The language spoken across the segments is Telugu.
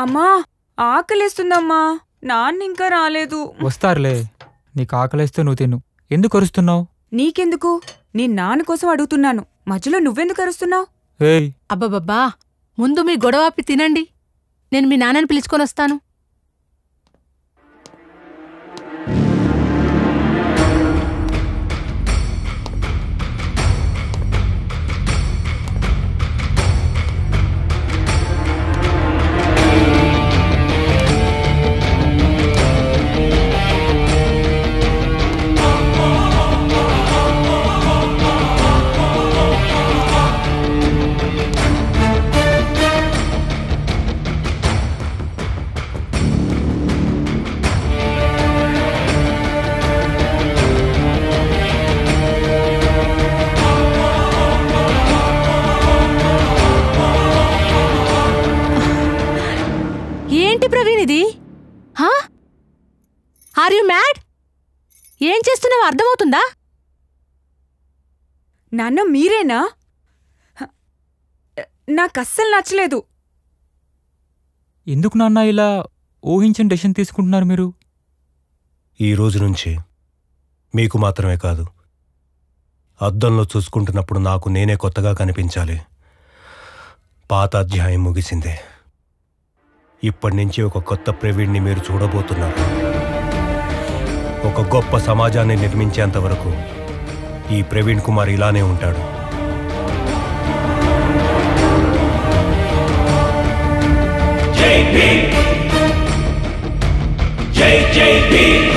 అమ్మా ఆకలేస్తుందమ్మా, నాన్నింకా రాలేదు. వస్తారులే, నీకు ఆకలేస్తే నువ్వు తిను. ఎందుకు అరుస్తున్నావు? నీకెందుకు? నీ నాన్న కోసం అడుగుతున్నాను, మధ్యలో నువ్వెందుకు అరుస్తున్నావు? అబ్బబ్బబ్బా, ముందు మీ గొడవాపి తినండి, నేను మీ నాన్నని పిలుచుకొనొస్తాను. Are you mad? ఏం చేస్తున్నావో అర్థమవుతుందా? నాన్న మీరేనా? నాకస్సలు నచ్చలేదు. ఎందుకు నాన్న ఇలా ఊహించిన డెసిషన్ తీసుకుంటున్నారు మీరు? ఈ రోజు నుంచి మీకు మాత్రమే కాదు, అద్దంలో చూసుకుంటున్నప్పుడు నాకు నేనే కొత్తగా కనిపించాలి. పాత అధ్యాయం ముగిసిందే. ఇప్పటి నుంచి ఒక కొత్త ప్రవీణ్ని మీరు చూడబోతున్నారు. ఒక గొప్ప సమాజాన్ని నిర్మించేంత వరకు ఈ ప్రవీణ్ కుమార్ ఇలానే ఉంటాడు. జై భీమ్, జై జై భీమ్,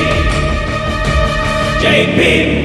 జై భీమ్.